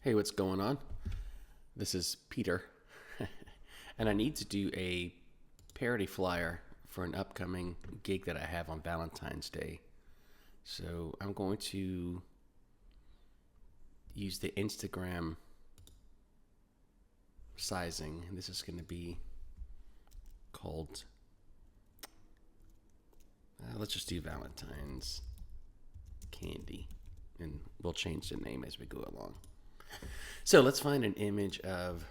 Hey, what's going on? This is Peter, and I need to do a parody flyer for an upcoming gig that I have on Valentine's Day. So I'm going to use the Instagram sizing. This is going to be called, let's just do Valentine's Candy, and we'll change the name as we go along. So let's find an image of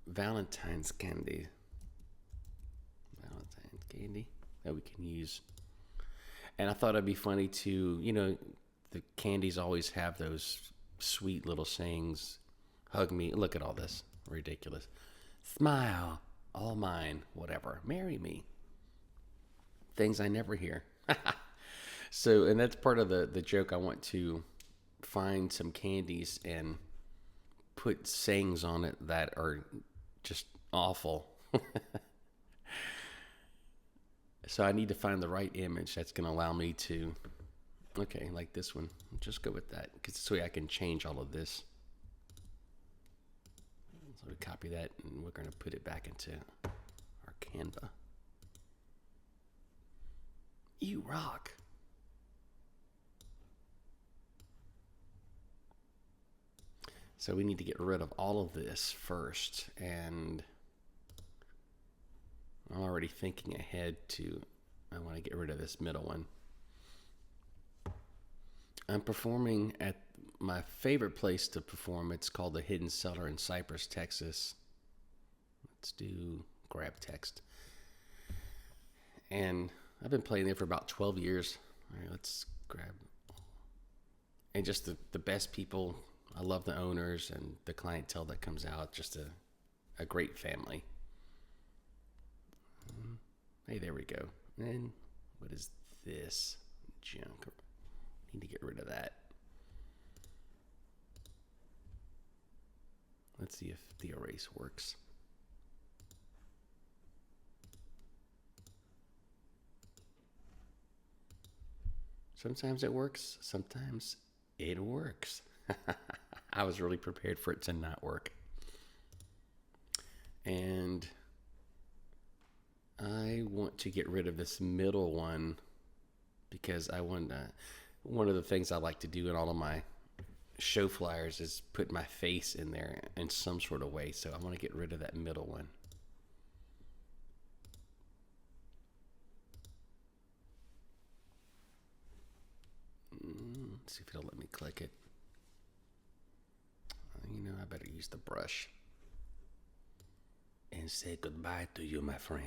Valentine's candy. Valentine's candy that we can use. And I thought it'd be funny to, the candies always have those sweet little sayings. Hug me. Look at all this. Ridiculous. Smile. All mine. Whatever. Marry me. Things I never hear. So, and that's part of the joke. I want to find some candies and put sayings on it that are just awful. So I need to find the right image that's going to allow me to, okay, like this one. Just go with that because this way I can change all of this. So we copy that and we're going to put it back into our Canva. You rock. So we need to get rid of all of this first, and I'm already thinking ahead to, I want to get rid of this middle one. I'm performing at my favorite place to perform. It's called the Hidden Cellar in Cypress, Texas. Let's do grab text. And I've been playing there for about 12 years. All right, let's grab. And just the best people. I love the owners and the clientele that comes out. Just a great family. Hey, there we go. And what is this junk? Need to get rid of that. Let's see if the erase works. Sometimes it works. Sometimes it works. I was really prepared for it to not work. And I want to get rid of this middle one because I want one of the things I like to do in all of my show flyers is put my face in there in some sort of way. So I want to get rid of that middle one. Let's see if it'll let me click it. I better use the brush and say goodbye to you, my friend.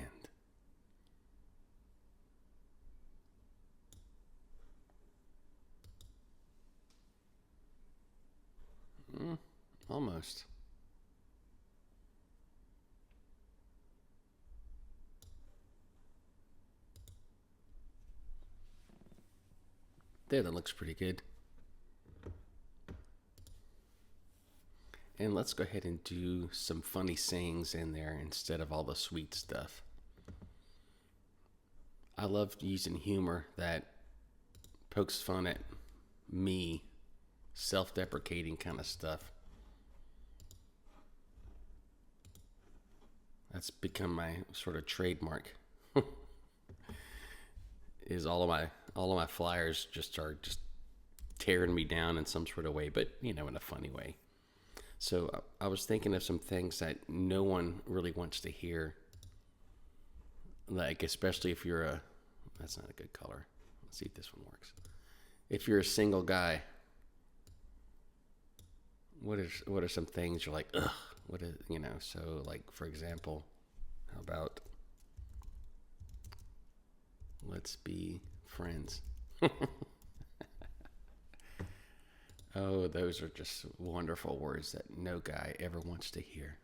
Almost. There, that looks pretty good. And let's go ahead and do some funny sayings in there instead of all the sweet stuff. I love using humor that pokes fun at me, self-deprecating kind of stuff. That's become my sort of trademark. Is all of my flyers just are just tearing me down in some sort of way, but in a funny way. So I was thinking of some things that no one really wants to hear. Like, especially if you're that's not a good color. Let's see if this one works. If you're a single guy, what are some things you're like, ugh, what is, so like, for example, how about, let's be friends. Oh, those are just wonderful words that no guy ever wants to hear.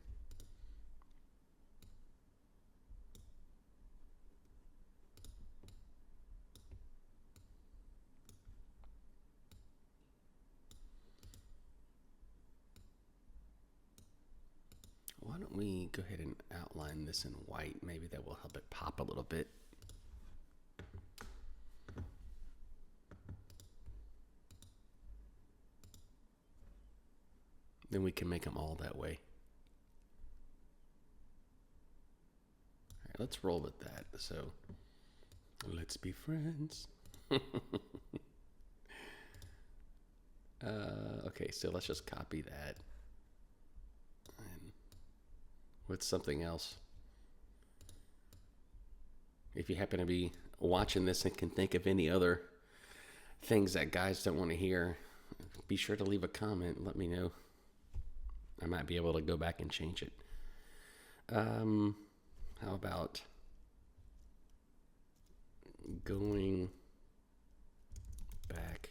Why don't we go ahead and outline this in white? Maybe that will help it pop a little bit. then we can make them all that way. All right, let's roll with that. So, let's be friends. Okay, so let's just copy that. And what's something else? If you happen to be watching this and can think of any other things that guys don't want to hear, be sure to leave a comment and let me know. I might be able to go back and change it. How about going back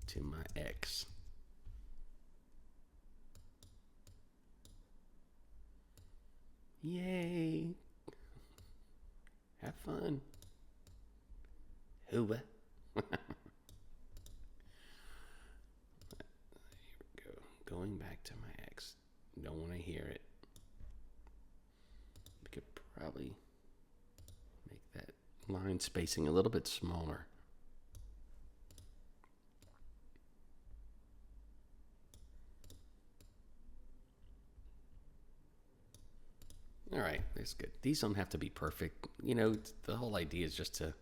to my ex? Yay! Have fun. Hooah. Here we go. Going back to my ex. Don't want to hear it. We could probably make that line spacing a little bit smaller. All right, that's good. These don't have to be perfect. You know, the whole idea is just to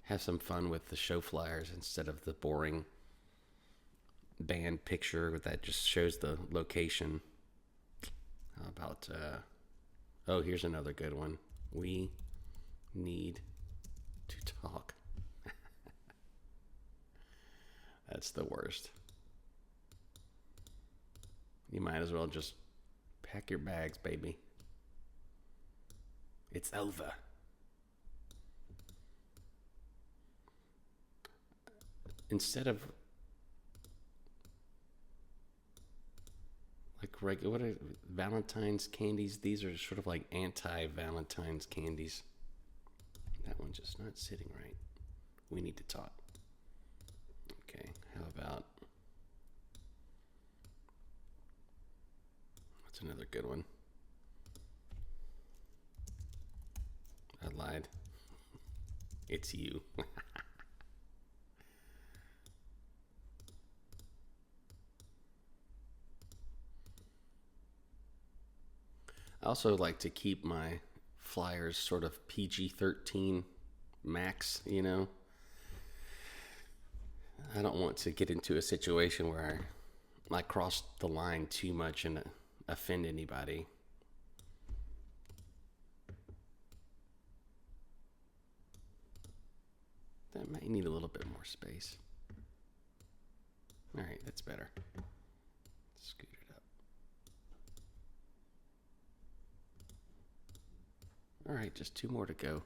have some fun with the show flyers instead of the boring band picture that just shows the location. How about, oh, here's another good one. We need to talk. That's the worst. You might as well just pack your bags, baby. It's over. Instead of like regular, what are Valentine's candies? These are sort of like anti-Valentine's candies. That one's just not sitting right. We need to talk. Okay, how about, what's another good one? I lied. It's you. I also like to keep my flyers sort of PG-13 max, you know. I don't want to get into a situation where I cross the line too much and offend anybody. That might need a little bit more space. All right, that's better. Scoot it up. All right, just 2 more to go.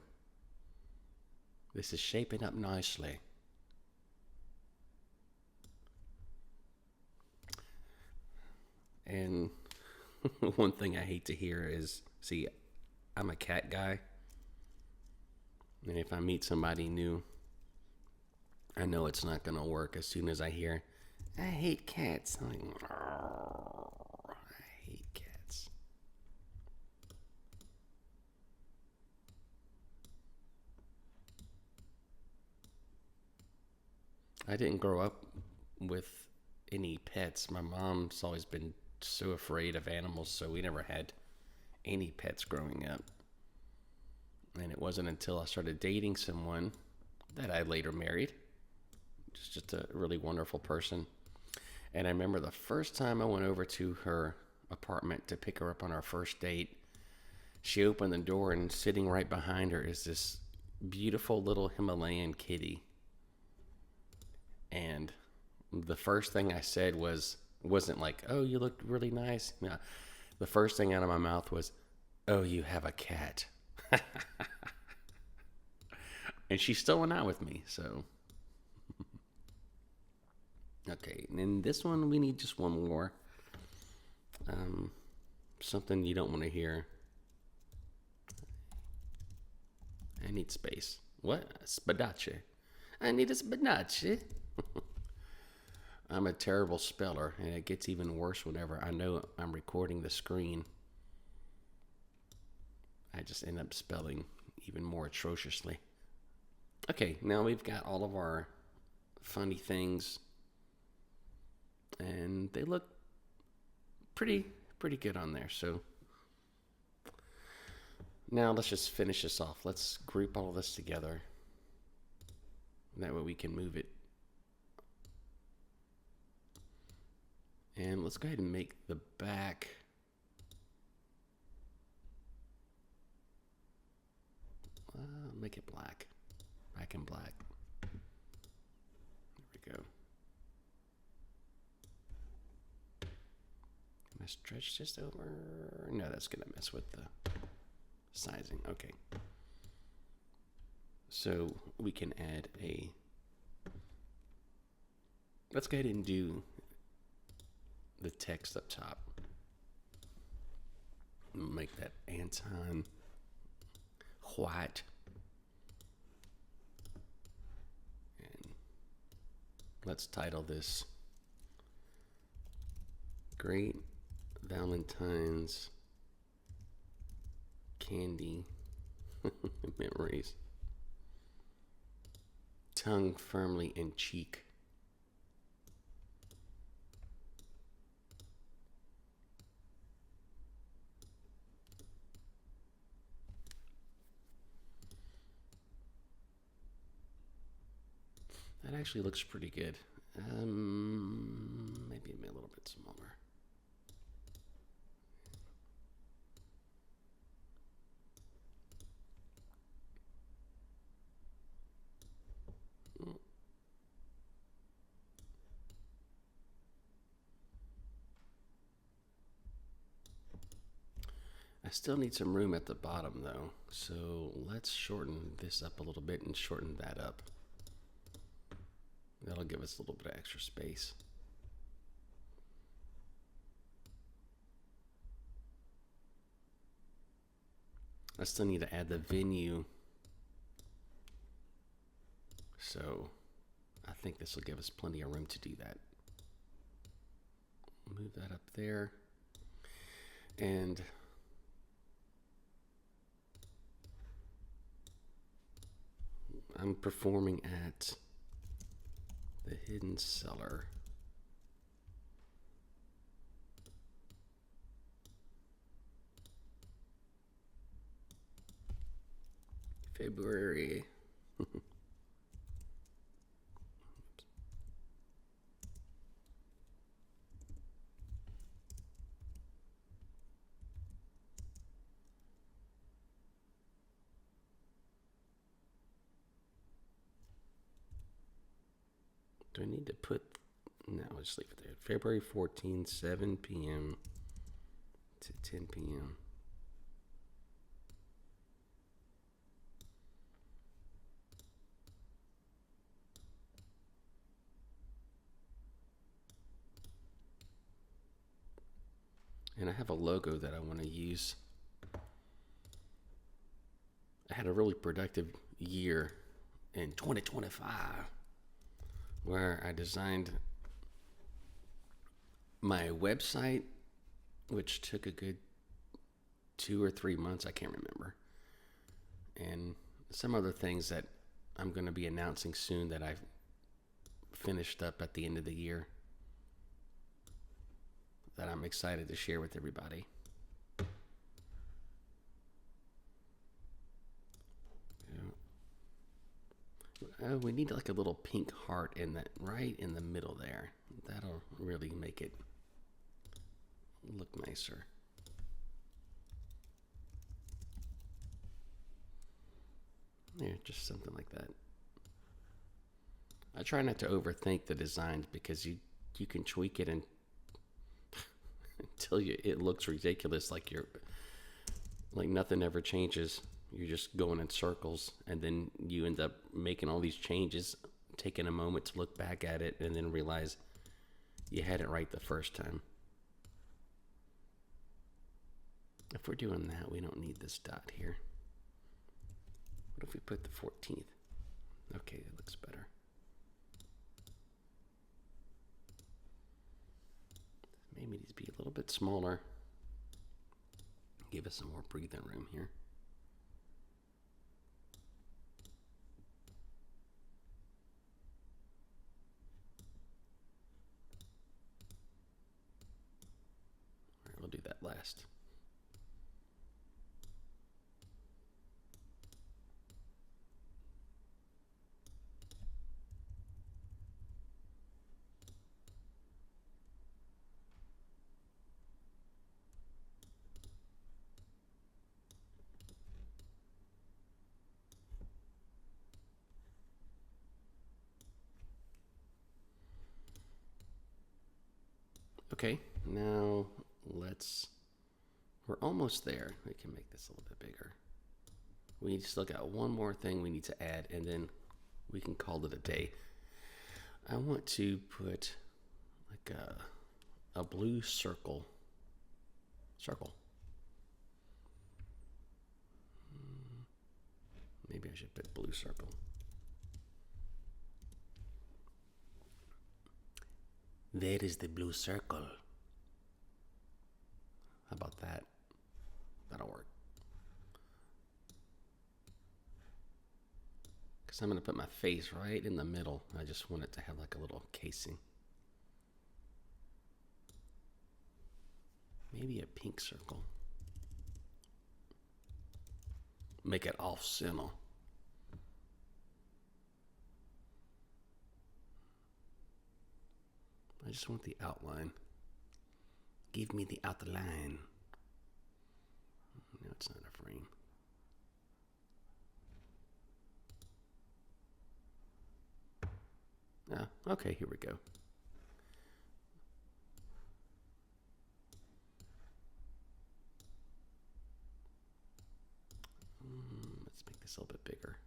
This is shaping up nicely. And one thing I hate to hear is, see, I'm a cat guy. And if I meet somebody new, I know it's not going to work as soon as I hear, I hate cats. I'm like, I hate cats. I didn't grow up with any pets. My mom's always been so afraid of animals, so we never had any pets growing up. And it wasn't until I started dating someone that I later married. Just a really wonderful person. And I remember the first time I went over to her apartment to pick her up on our first date, she opened the door and sitting right behind her is this beautiful little Himalayan kitty. And the first thing I said wasn't like, oh, you look really nice. No, the first thing out of my mouth was, oh, you have a cat. And she still went out with me, so. Okay, and in this one, we need just one more. Something you don't want to hear. I need space. What? Spadace. I need a spadace. I'm a terrible speller, and it gets even worse whenever I know I'm recording the screen. I just end up spelling even more atrociously. Okay, now we've got all of our funny things, and they look pretty good on there. So now let's just finish this off. Let's group all this together. That way we can move it. And let's go ahead and make the back. Make it black. Back in black. There we go. Can I stretch this over? No, that's going to mess with the sizing. Okay. So we can add a. Let's go ahead and do the text up top. Make that Anton white. And let's title this Great Valentine's Candy Memories. Tongue firmly in cheek. That actually looks pretty good. Maybe a little bit smaller. I still need some room at the bottom though, so let's shorten this up a little bit and shorten that up. That'll give us a little bit of extra space. I still need to add the venue, so I think this will give us plenty of room to do that. Move that up there, and I'm performing at the Hidden Cellar. February. Do I need to put, no, I'll just leave it there. February 14, 7 p.m. to 10 p.m. And I have a logo that I want to use. I had a really productive year in 2025 where I designed my website, which took a good 2 or 3 months, I can't remember, and some other things that I'm going to be announcing soon that I've finished up at the end of the year that I'm excited to share with everybody. Oh, we need like a little pink heart in that, right in the middle there. That'll really make it look nicer. Yeah, just something like that. I try not to overthink the designs because you can tweak it and until it looks ridiculous, like nothing ever changes. You're just going in circles, and then you end up making all these changes, taking a moment to look back at it, and then realize you had it right the first time. If we're doing that, we don't need this dot here. What if we put the 14th? Okay, that looks better. Maybe these be a little bit smaller. Give us some more breathing room here. rest. Okay, now we're almost there. We can make this a little bit bigger. We still got one more thing we need to add, and then we can call it a day. I want to put like a blue circle. Maybe I should put blue circle. There is the blue circle. How about that? That'll work. Because I'm going to put my face right in the middle. I just want it to have like a little casing. Maybe a pink circle. Make it off center. I just want the outline. Give me the outline. No, it's not a frame. Ah, okay, here we go. Let's make this a little bit bigger.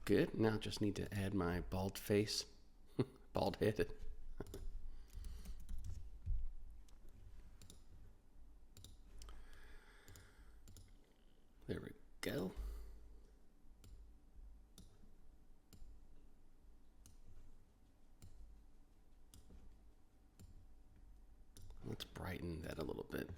Good. Now just need to add my bald face. Bald headed. There we go. Let's brighten that a little bit.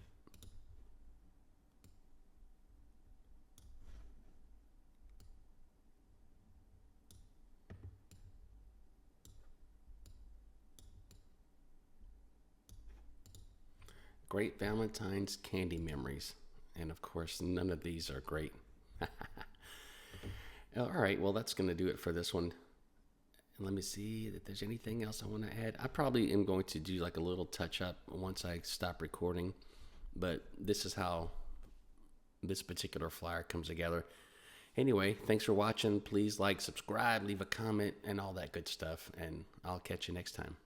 Great Valentine's candy memories. And of course, none of these are great. All right, well, that's going to do it for this one. And let me see if there's anything else I want to add. I probably am going to do like a little touch up once I stop recording. But this is how this particular flyer comes together. Anyway, thanks for watching. Please like, subscribe, leave a comment, and all that good stuff. And I'll catch you next time.